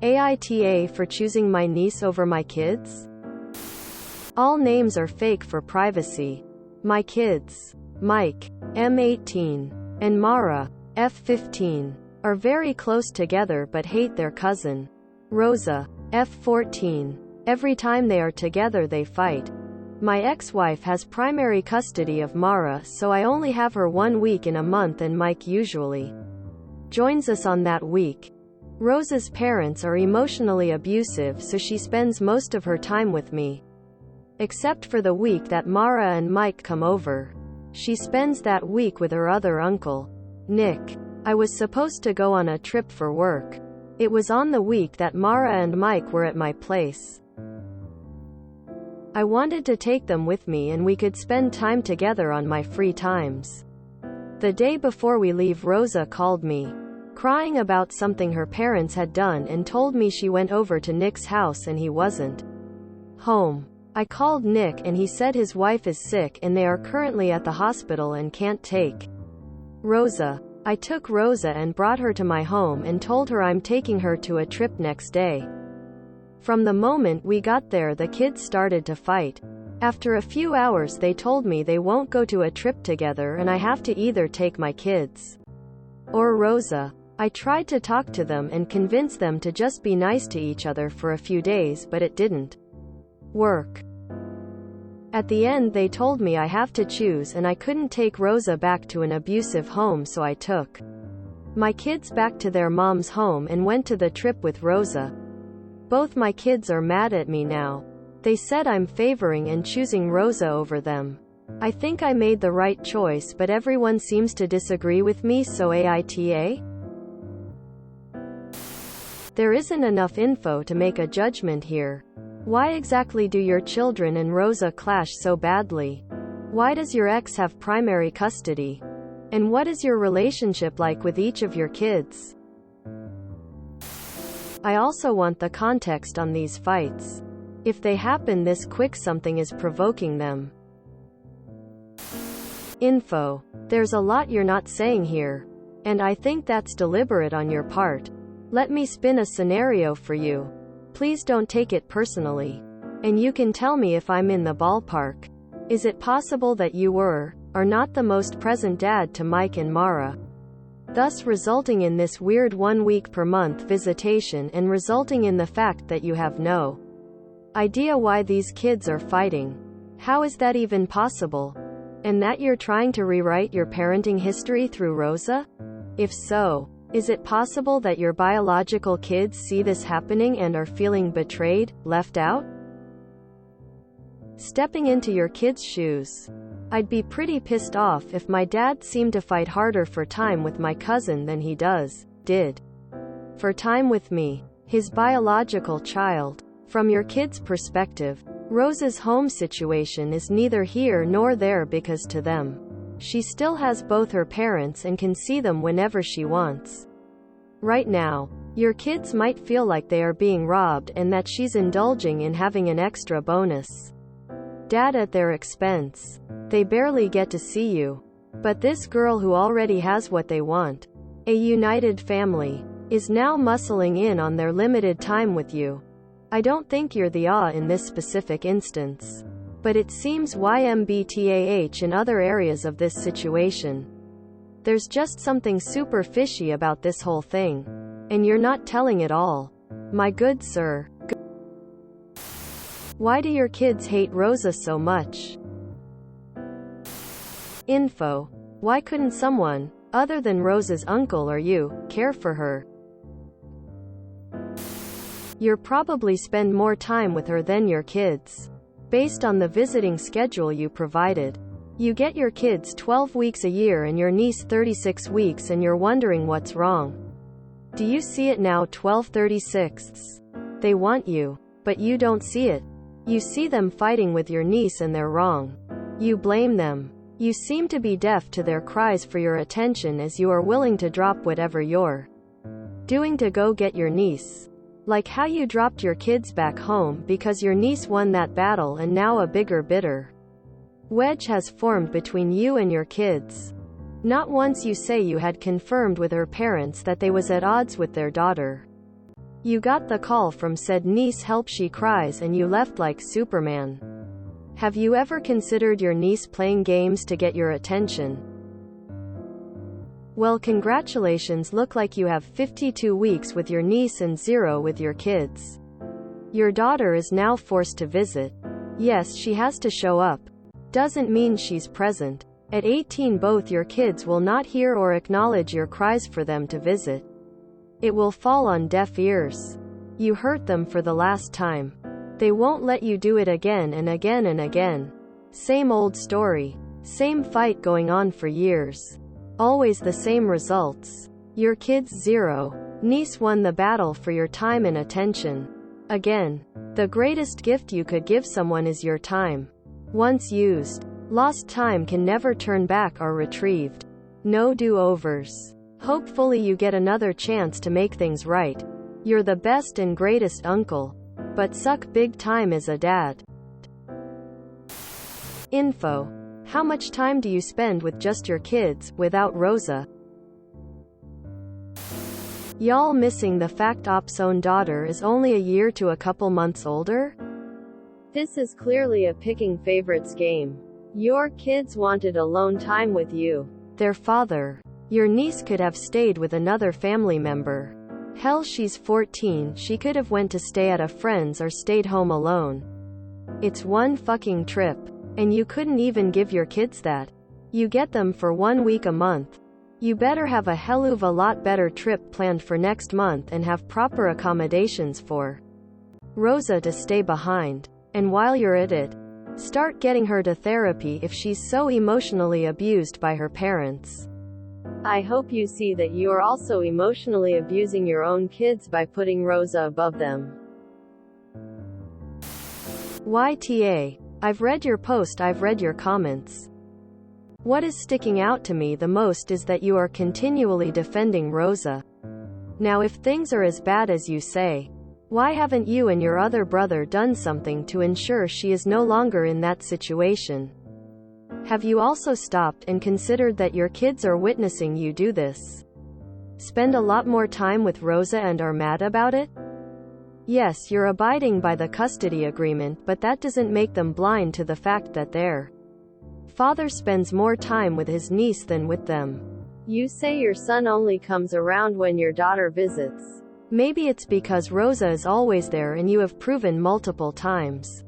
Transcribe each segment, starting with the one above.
AITA for choosing my niece over my kids? All names are fake for privacy. My kids, Mike, M18, and Mara, F15, are very close together but hate their cousin, Rosa, F14. Every time they are together they fight. My ex-wife has primary custody of Mara, so I only have her 1 week in a month, and Mike usually joins us on that week. Rosa's parents are emotionally abusive, so she spends most of her time with me. Except for the week that Mara and Mike come over. She spends that week with her other uncle, Nick. I was supposed to go on a trip for work. It was on the week that Mara and Mike were at my place. I wanted to take them with me and we could spend time together on my free times. The day before we leave, Rosa called me, crying about something her parents had done, and told me she went over to Nick's house and he wasn't home. I called Nick and he said his wife is sick and they are currently at the hospital and can't take Rosa. I took Rosa and brought her to my home and told her I'm taking her to a trip next day. From the moment we got there, the kids started to fight. After a few hours they told me they won't go to a trip together and I have to either take my kids or Rosa. I tried to talk to them and convince them to just be nice to each other for a few days, but it didn't work. At the end they told me I have to choose and I couldn't take Rosa back to an abusive home, so I took my kids back to their mom's home and went to the trip with Rosa. Both my kids are mad at me now. They said I'm favoring and choosing Rosa over them. I think I made the right choice, but everyone seems to disagree with me, so AITA? There isn't enough info to make a judgment here. Why exactly do your children and Rosa clash so badly? Why does your ex have primary custody? And what is your relationship like with each of your kids? I also want the context on these fights. If they happen this quick, something is provoking them. Info. There's a lot you're not saying here. And I think that's deliberate on your part. Let me spin a scenario for you. Please don't take it personally. And you can tell me if I'm in the ballpark. Is it possible that you are not the most present dad to Mike and Mara, thus resulting in this weird 1 week per month visitation and resulting in the fact that you have no idea why these kids are fighting? How is that even possible? And that you're trying to rewrite your parenting history through Rosa? If so, is it possible that your biological kids see this happening and are feeling betrayed, left out? Stepping into your kids' shoes. I'd be pretty pissed off if my dad seemed to fight harder for time with my cousin than he did for time with me, his biological child. From your kids' perspective, Rosa's home situation is neither here nor there, because to them, she still has both her parents and can see them whenever she wants. Right now, your kids might feel like they are being robbed and that she's indulging in having an extra bonus dad at their expense. They barely get to see you. But this girl who already has what they want, a united family, is now muscling in on their limited time with you. I don't think you're the in this specific instance. But it seems YMBTAH in other areas of this situation. There's just something super fishy about this whole thing. And you're not telling it all. My good sir. Why do your kids hate Rosa so much? Info. Why couldn't someone, other than Rosa's uncle or you, care for her? You'll probably spend more time with her than your kids. Based on the visiting schedule you provided. You get your kids 12 weeks a year and your niece 36 weeks, and you're wondering what's wrong. Do you see it now? 12/36. They want you. But you don't see it. You see them fighting with your niece and they're wrong. You blame them. You seem to be deaf to their cries for your attention, as you are willing to drop whatever you're doing to go get your niece. Like how you dropped your kids back home because your niece won that battle, and now a bigger bitter wedge has formed between you and your kids. Not once you say you had confirmed with her parents that they was at odds with their daughter. You got the call from said niece, help, she cries, and you left like Superman. Have you ever considered your niece playing games to get your attention? Well, congratulations, look like you have 52 weeks with your niece and 0 with your kids. Your daughter is now forced to visit. Yes, she has to show up. Doesn't mean she's present. At 18, both your kids will not hear or acknowledge your cries for them to visit. It will fall on deaf ears. You hurt them for the last time. They won't let you do it again and again and again. Same old story. Same fight going on for years. Always the same results. Your kids 0. Niece won the battle for your time and attention. Again. The greatest gift you could give someone is your time. Once used, lost time can never turn back or retrieved. No do-overs. Hopefully you get another chance to make things right. You're the best and greatest uncle. But suck big time as a dad. Info. How much time do you spend with just your kids, without Rosa? Y'all missing the fact Op's own daughter is only a year to a couple months older? This is clearly a picking favorites game. Your kids wanted alone time with you. Their father. Your niece could have stayed with another family member. Hell, she's 14, she could have went to stay at a friend's or stayed home alone. It's one fucking trip. And you couldn't even give your kids that. You get them for 1 week a month. You better have a hell of a lot better trip planned for next month and have proper accommodations for Rosa to stay behind. And while you're at it, start getting her to therapy if she's so emotionally abused by her parents. I hope you see that you are also emotionally abusing your own kids by putting Rosa above them. YTA. I've read your post, I've read your comments. What is sticking out to me the most is that you are continually defending Rosa. Now, if things are as bad as you say, why haven't you and your other brother done something to ensure she is no longer in that situation? Have you also stopped and considered that your kids are witnessing you do this? Spend a lot more time with Rosa and are mad about it? Yes, you're abiding by the custody agreement, but that doesn't make them blind to the fact that their father spends more time with his niece than with them. You say your son only comes around when your daughter visits. Maybe it's because Rosa is always there and you have proven multiple times,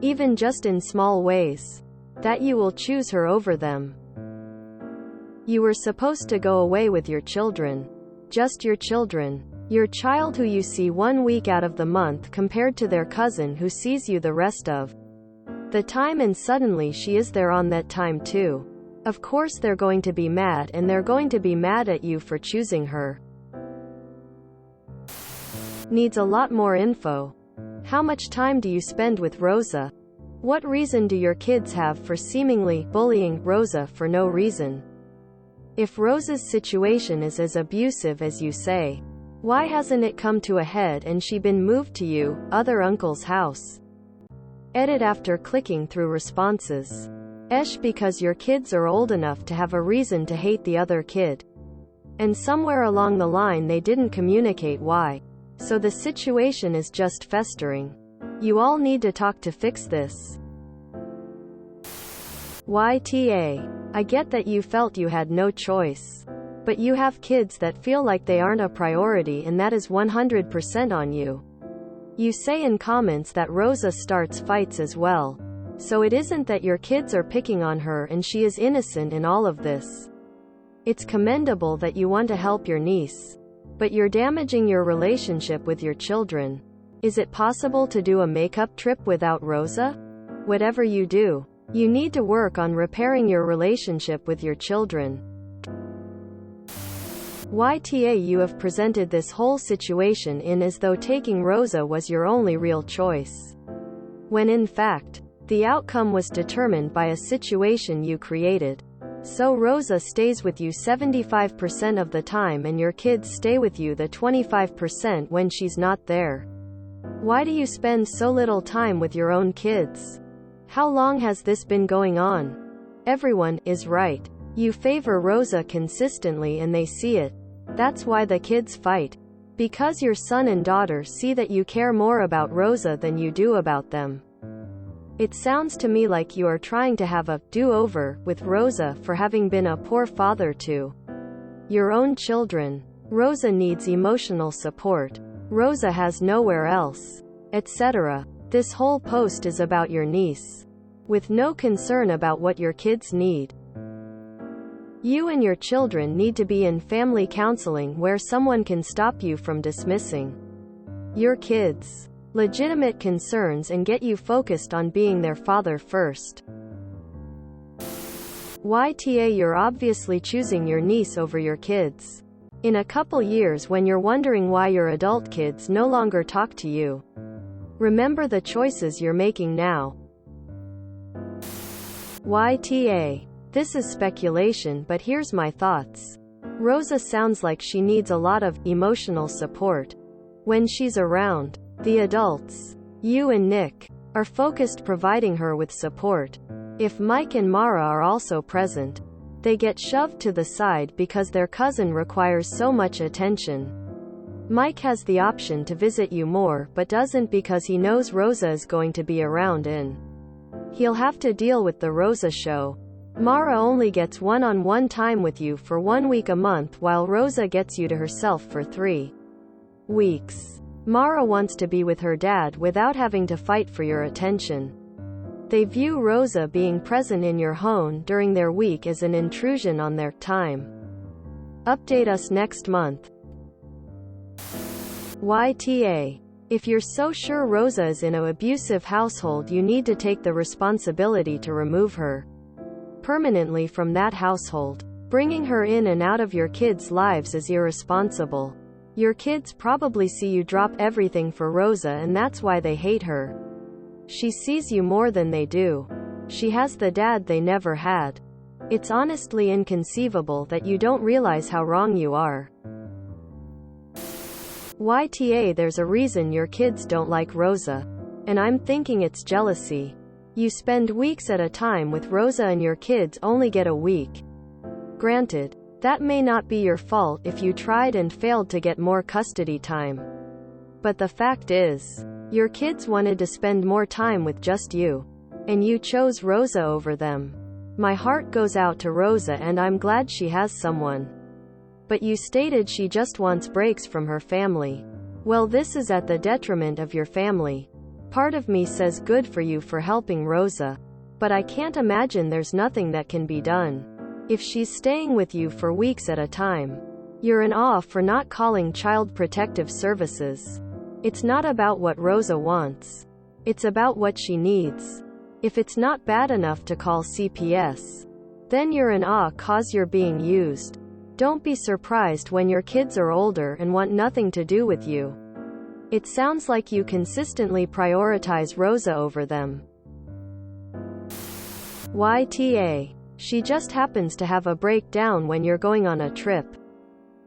even just in small ways, that you will choose her over them. You were supposed to go away with your children. Just your children. Your child who you see 1 week out of the month compared to their cousin who sees you the rest of the time, and suddenly she is there on that time too. Of course they're going to be mad, and they're going to be mad at you for choosing her. Needs a lot more info. How much time do you spend with Rosa? What reason do your kids have for seemingly bullying Rosa for no reason? If Rosa's situation is as abusive as you say, why hasn't it come to a head and she been moved to you, other uncle's house? Edit after clicking through responses. Because your kids are old enough to have a reason to hate the other kid. And somewhere along the line they didn't communicate why. So the situation is just festering. You all need to talk to fix this. YTA. I get that you felt you had no choice. But you have kids that feel like they aren't a priority, and that is 100% on you. You say in comments that Rosa starts fights as well. So it isn't that your kids are picking on her and she is innocent in all of this. It's commendable that you want to help your niece. But you're damaging your relationship with your children. Is it possible to do a makeup trip without Rosa? Whatever you do, you need to work on repairing your relationship with your children. YTA. You have presented this whole situation in as though taking Rosa was your only real choice, when in fact, the outcome was determined by a situation you created. So Rosa stays with you 75% of the time and your kids stay with you the 25% when she's not there. Why do you spend so little time with your own kids? How long has this been going on? Everyone is right. You favor Rosa consistently and they see it. That's why the kids fight. Because your son and daughter see that you care more about Rosa than you do about them. It sounds to me like you are trying to have a do-over with Rosa for having been a poor father to your own children. Rosa needs emotional support. Rosa has nowhere else, etc. This whole post is about your niece, with no concern about what your kids need. You and your children need to be in family counseling where someone can stop you from dismissing your kids' legitimate concerns and get you focused on being their father first. YTA, you're obviously choosing your niece over your kids. In a couple years, when you're wondering why your adult kids no longer talk to you, remember the choices you're making now. YTA. This is speculation, but here's my thoughts. Rosa sounds like she needs a lot of emotional support when she's around. The adults, you and Nick, are focused providing her with support. If Mike and Mara are also present, they get shoved to the side because their cousin requires so much attention. Mike has the option to visit you more, but doesn't because he knows Rosa is going to be around and he'll have to deal with the Rosa show. Mara only gets one-on-one time with you for 1 week a month, while Rosa gets you to herself for 3 weeks. Mara wants to be with her dad without having to fight for your attention. They view Rosa being present in your home during their week as an intrusion on their time. Update us next month. YTA. If you're so sure Rosa is in an abusive household, you need to take the responsibility to remove her permanently from that household. Bringing her in and out of your kids' lives is irresponsible. Your kids probably see you drop everything for Rosa, and that's why they hate her. She sees you more than they do. She has the dad they never had. It's honestly inconceivable that you don't realize how wrong you are. YTA, there's a reason your kids don't like Rosa. And I'm thinking it's jealousy. You spend weeks at a time with Rosa and your kids only get a week. Granted, that may not be your fault if you tried and failed to get more custody time. But the fact is, your kids wanted to spend more time with just you. And you chose Rosa over them. My heart goes out to Rosa, and I'm glad she has someone. But you stated she just wants breaks from her family. Well, this is at the detriment of your family. Part of me says good for you for helping Rosa. But I can't imagine there's nothing that can be done if she's staying with you for weeks at a time. You're in awe for not calling Child Protective Services. It's not about what Rosa wants. It's about what she needs. If it's not bad enough to call CPS, then you're in awe cause you're being used. Don't be surprised when your kids are older and want nothing to do with you. It sounds like you consistently prioritize Rosa over them. YTA. She just happens to have a breakdown when you're going on a trip.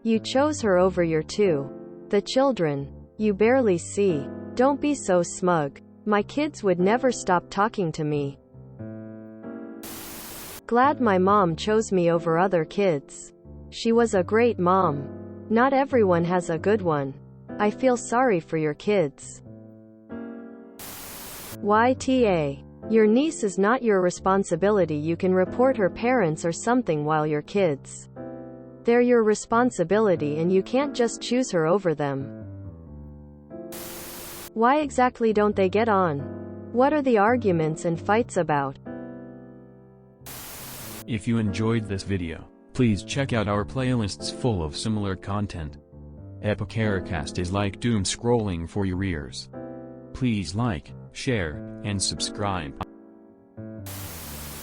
You chose her over your the children you barely see. Don't be so smug. My kids would never stop talking to me. Glad my mom chose me over other kids. She was a great mom. Not everyone has a good one. I feel sorry for your kids. YTA. Your niece is not your responsibility. You can report her parents or something while your kids. They're your responsibility, and you can't just choose her over them. Why exactly don't they get on? What are the arguments and fights about? If you enjoyed this video, please check out our playlists full of similar content. AmITheAsshole is like doom scrolling for your ears. Please like, share, and subscribe.